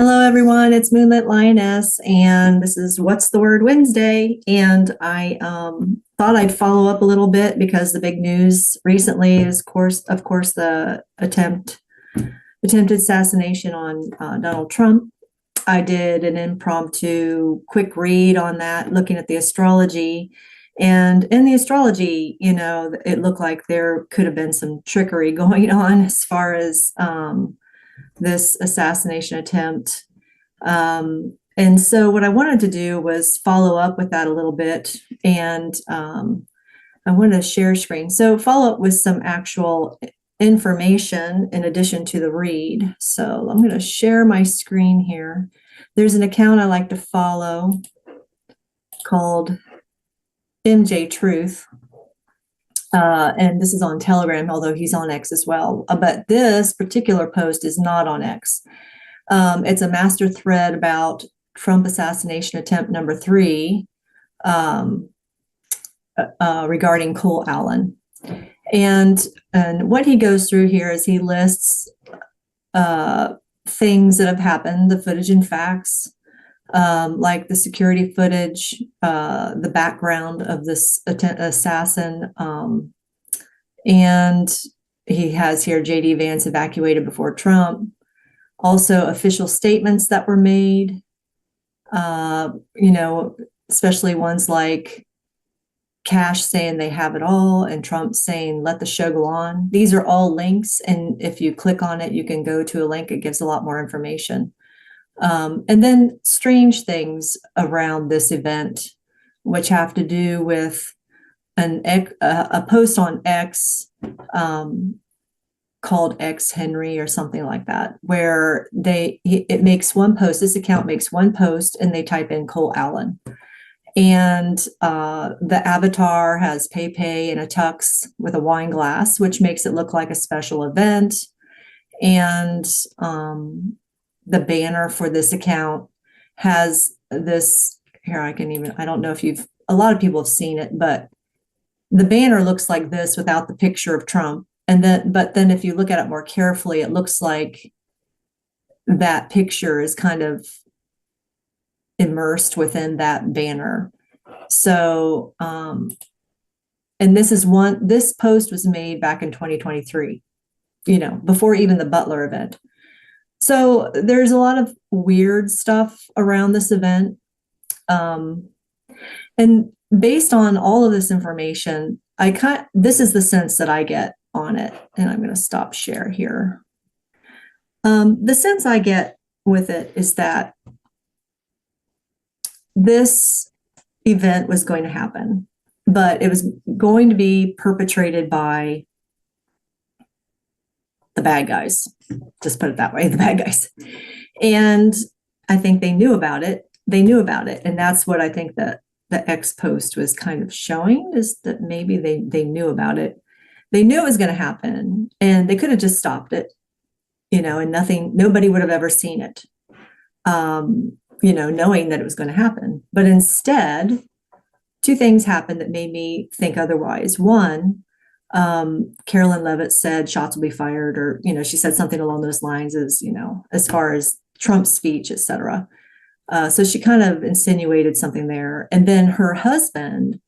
Hello, everyone. It's Moonlit Lioness, and this is What's the Word Wednesday. And I thought I'd follow up a little bit because the big news recently is, of course, the attempted assassination on Donald Trump. I did an impromptu quick read on that, looking at the astrology. And in the astrology, it looked like there could have been some trickery going on as far as this assassination attempt. And so what I wanted to do was follow up with that a little bit. And I wanted to share screen. So follow up with some actual information in addition to the read. So I'm going to share my screen here. There's an account I like to follow called MJ Truth. And this is on Telegram, although he's on X as well. But this particular post is not on X. It's a master thread about Trump assassination attempt number 3 regarding Cole Allen. And what he goes through here is he lists things that have happened, the footage and facts, like the security footage, the background of this assassin. And he has here J.D. Vance evacuated before Trump. Also, official statements that were made, especially ones like Cash saying they have it all and Trump saying, let the show go on. These are all links. And if you click on it, you can go to a link. It gives a lot more information. And then strange things around this event, which have to do with a post on X called X Henry or something like that, where it makes one post. This account makes one post and they type in Cole Allen. And the avatar has Pepe in a tux with a wine glass, which makes it look like a special event. And the banner for this account has this here. I don't know if a lot of people have seen it, but the banner looks like this without the picture of Trump. But then if you look at it more carefully, it looks like that picture is kind of immersed within that banner. So, and this post was made back in 2023, before even the Butler event. So there's a lot of weird stuff around this event. And based on all of this information, this is the sense that I get on it. And I'm going to stop share here. The sense I get with it is that this event was going to happen, but it was going to be perpetrated by the bad guys. Just put it that way, the bad guys. And I think they knew about it. And that's what I think that the X post was kind of showing, is that maybe they knew about it. They knew it was going to happen and they could have just stopped it, and nobody would have ever seen it, knowing that it was going to happen. But instead, two things happened that made me think otherwise. One, Carolyn Levitt said shots will be fired, or, she said something along those lines as far as Trump's speech, etc. So she kind of insinuated something there. And then her husband,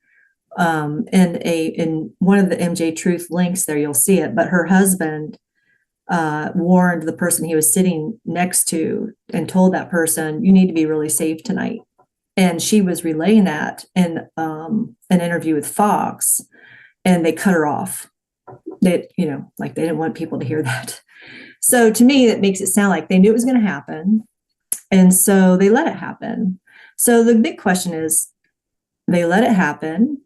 in one of the MJ Truth links there, you'll see it, but her husband warned the person he was sitting next to and told that person, you need to be really safe tonight. And she was relaying that in an interview with Fox, and they cut her off. They didn't want people to hear that. So to me, that makes it sound like they knew it was going to happen. And so they let it happen. So the big question is, they let it happen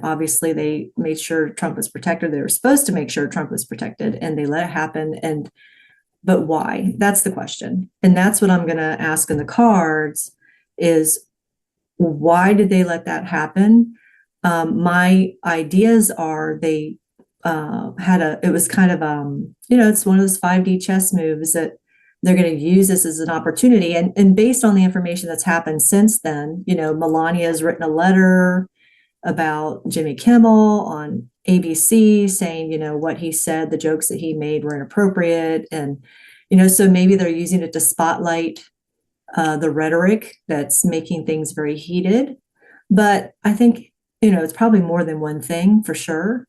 obviously they made sure Trump was protected. They were supposed to make sure Trump was protected, and they let it happen. But why? That's the question. And that's what I'm going to ask in the cards is, why did they let that happen? My ideas are it was kind of, it's one of those 5D chess moves that they're going to use this as an opportunity. And based on the information that's happened since then, Melania has written a letter about Jimmy Kimmel on ABC saying, what he said, the jokes that he made were inappropriate. And So maybe they're using it to spotlight the rhetoric that's making things very heated. But I think, it's probably more than one thing for sure.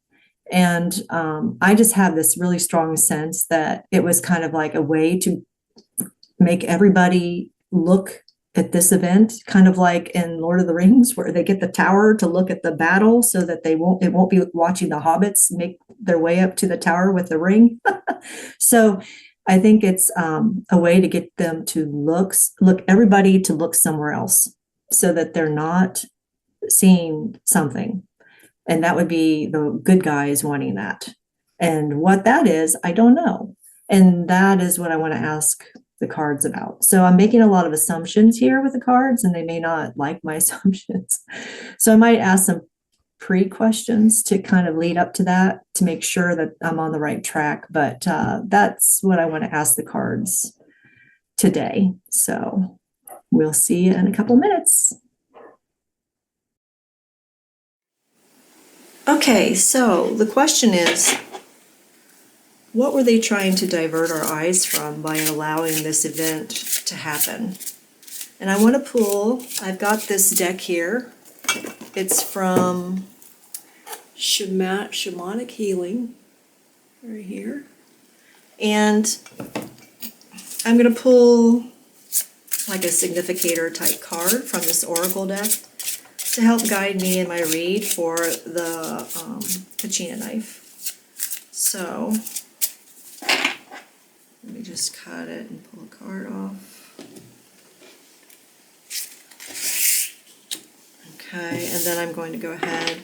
And I just have this really strong sense that it was kind of like a way to make everybody look at this event, kind of like in Lord of the Rings, where they get the tower to look at the battle so that it won't be watching the hobbits make their way up to the tower with the ring. So I think it's a way to get them to look everybody to look somewhere else so that they're not seeing something. And that would be the good guys wanting that. And what that is, I don't know. And that is what I want to ask the cards about. So I'm making a lot of assumptions here with the cards, and they may not like my assumptions. So I might ask some pre-questions to kind of lead up to that to make sure that I'm on the right track. But that's what I want to ask the cards today. So we'll see you in a couple minutes. Okay, so the question is, what were they trying to divert our eyes from by allowing this event to happen? And I want to pull, I've got this deck here. It's from Shamanic Healing, right here. And I'm going to pull like a significator type card from this Oracle deck to help guide me in my read for the Kachina knife. So let me just cut it and pull a card off. Okay, and then I'm going to go ahead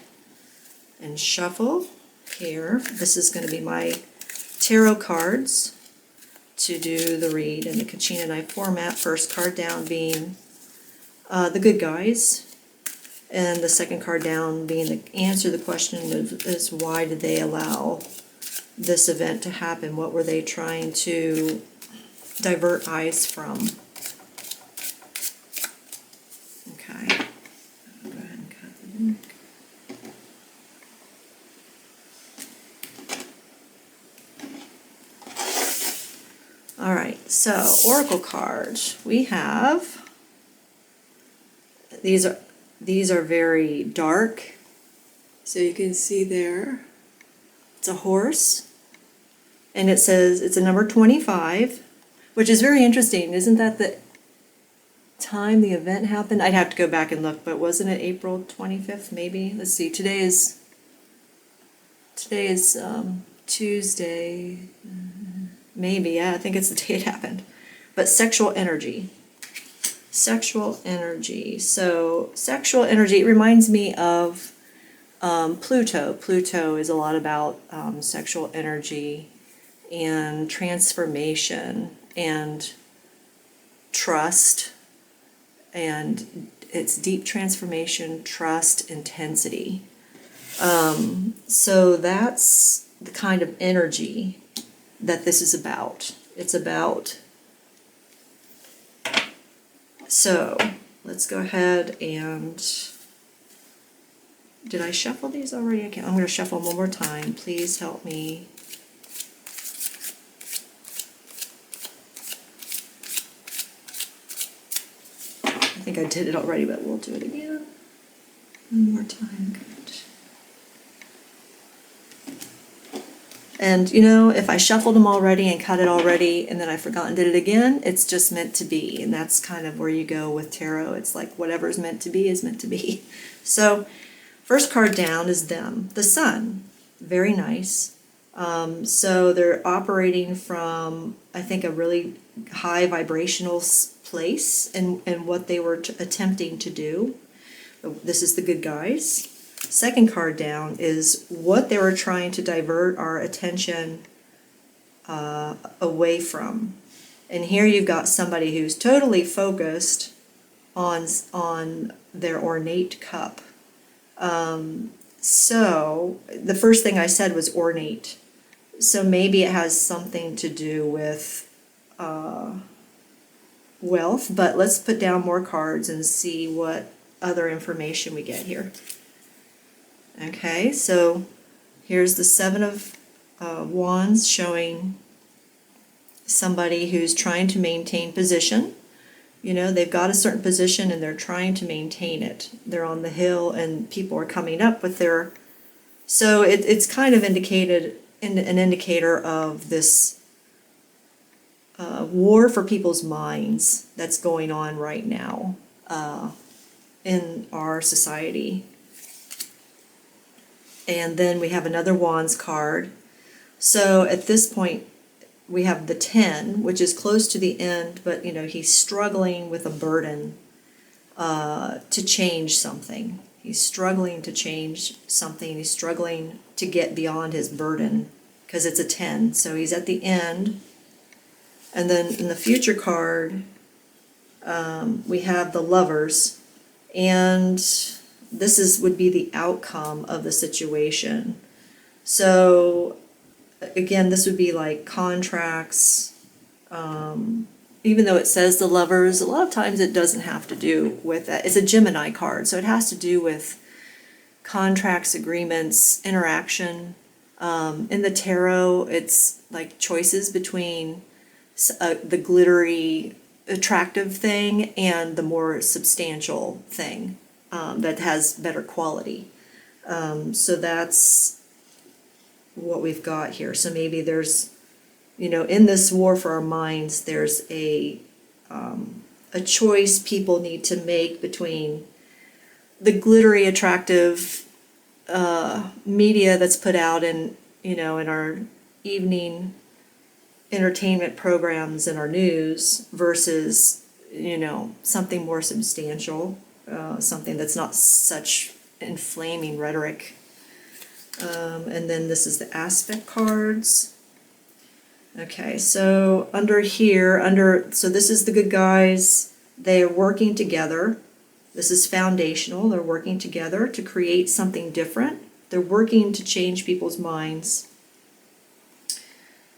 and shuffle here. This is going to be my tarot cards to do the read in the Kachina knife format. First card down being the good guys. And the second card down being the answer to the question is why did they allow this event to happen? What were they trying to divert eyes from? Okay. I'll go ahead and cut the deck. All right, so Oracle cards. We have, these are very dark. So you can see there, it's a horse. And it says it's a number 25, which is very interesting. Isn't that the time the event happened? I'd have to go back and look, but wasn't it April 25th maybe? Let's see, today is Tuesday. Maybe, yeah, I think it's the day it happened. But sexual energy. Sexual energy. So sexual energy, it reminds me of Pluto. Pluto is a lot about sexual energy and transformation and trust, and it's deep transformation, trust, intensity. So that's the kind of energy that this is about. It's about. So let's go ahead and, did I shuffle these already? I'm going to shuffle them one more time. Please help me. I think I did it already, but we'll do it again. One more time. Good. And if I shuffled them already and cut it already and then I forgot and did it again, it's just meant to be. And that's kind of where you go with tarot. It's like whatever's meant to be is meant to be. So first card down is them, the sun. Very nice. So they're operating from, I think, a really high vibrational place in what they were attempting to do. This is the good guys. Second card down is what they were trying to divert our attention away from. And here you've got somebody who's totally focused on their ornate cup. So the first thing I said was ornate. So maybe it has something to do with wealth, but let's put down more cards and see what other information we get here. Okay, so here's the Seven of Wands showing somebody who's trying to maintain position. They've got a certain position and they're trying to maintain it. They're on the hill and people are coming up with their... So it's kind of an indicator of this war for people's minds that's going on right now in our society. And then we have another Wands card. So at this point, we have the 10, which is close to the end, but he's struggling with a burden to change something. He's struggling to change something. He's struggling to get beyond his burden because it's a 10. So he's at the end. And then in the future card, we have the Lovers. And this would be the outcome of the situation. So again, this would be like contracts. Even though it says the Lovers, a lot of times it doesn't have to do with that. It's a Gemini card, so it has to do with contracts, agreements, interaction. In the tarot, it's like choices between the glittery, attractive thing and the more substantial thing that has better quality. So that's what we've got here. So maybe there's, in this war for our minds, there's a choice people need to make between the glittery, attractive media that's put out in our evening entertainment programs and our news versus, something more substantial, something that's not such inflaming rhetoric. And then this is the aspect cards. Okay, so under here, so this is the good guys. They are working together. This is foundational. They're working together to create something different. They're working to change people's minds.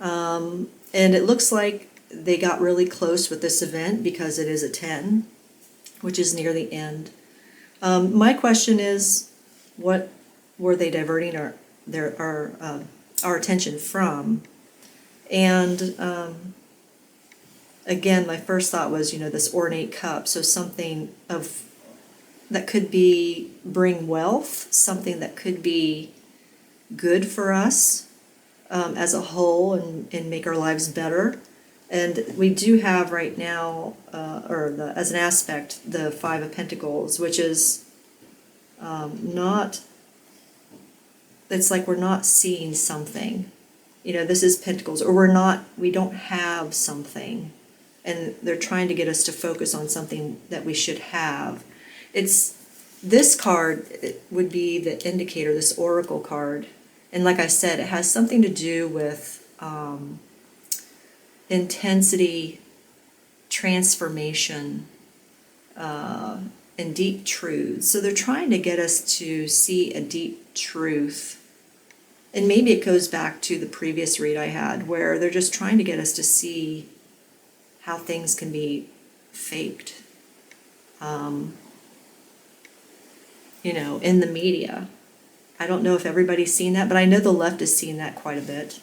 And it looks like they got really close with this event because it is a 10, which is near the end. My question is, what were they diverting our attention from? And again, my first thought was, this ornate cup, so something that could bring wealth, something that could be good for us as a whole and make our lives better. And we do have right now, as an aspect, the Five of Pentacles, which is it's like we're not seeing something. This is Pentacles, or we don't have something. And they're trying to get us to focus on something that we should have. This card would be the indicator, this Oracle card. And like I said, it has something to do with intensity, transformation, and deep truths. So they're trying to get us to see a deep truth. And maybe it goes back to the previous read I had, where they're just trying to get us to see how things can be faked, in the media. I don't know if everybody's seen that, but I know the left has seen that quite a bit.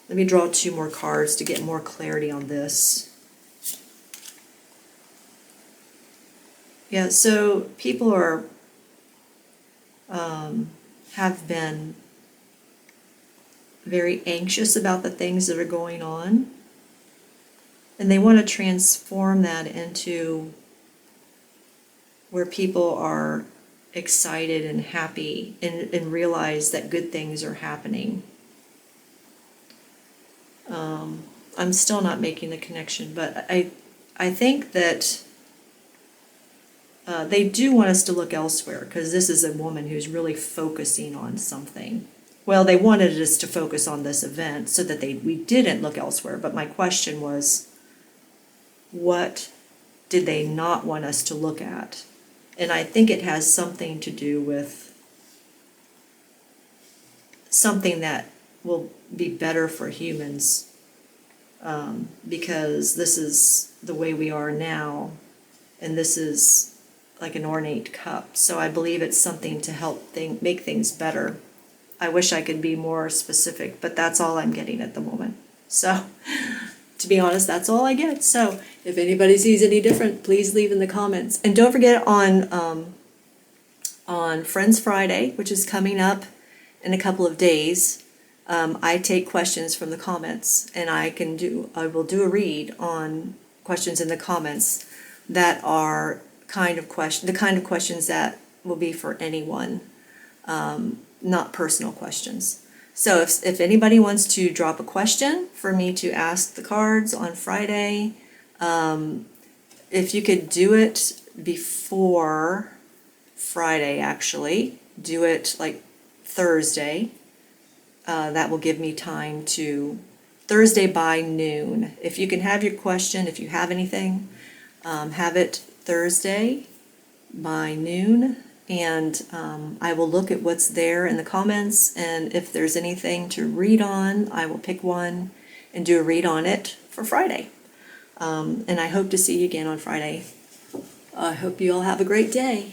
Let me draw 2 more cards to get more clarity on this. Yeah, so people have been very anxious about the things that are going on, and they want to transform that into where people are excited and happy and realize that good things are happening. I'm still not making the connection, but I think that they do want us to look elsewhere, because this is a woman who's really focusing on something. Well, they wanted us to focus on this event so that we didn't look elsewhere. But my question was, what did they not want us to look at? And I think it has something to do with something that will be better for humans, because this is the way we are now, and this is like an ornate cup. So I believe it's something to help make things better. I wish I could be more specific, but that's all I'm getting at the moment. So to be honest, that's all I get. So if anybody sees any different, please leave in the comments. And don't forget on Friends Friday, which is coming up in a couple of days, I take questions from the comments, and I will do a read on questions in the comments that are the kind of questions that will be for anyone, not personal questions. So if anybody wants to drop a question for me to ask the cards on Friday, if you could do it before Friday, actually, do it like Thursday. That will give me time to, Thursday by noon. If you can have your question, if you have anything, have it Thursday by noon. And I will look at what's there in the comments, and if there's anything to read on, I will pick one and do a read on it for Friday. And I hope to see you again on Friday. I hope you all have a great day.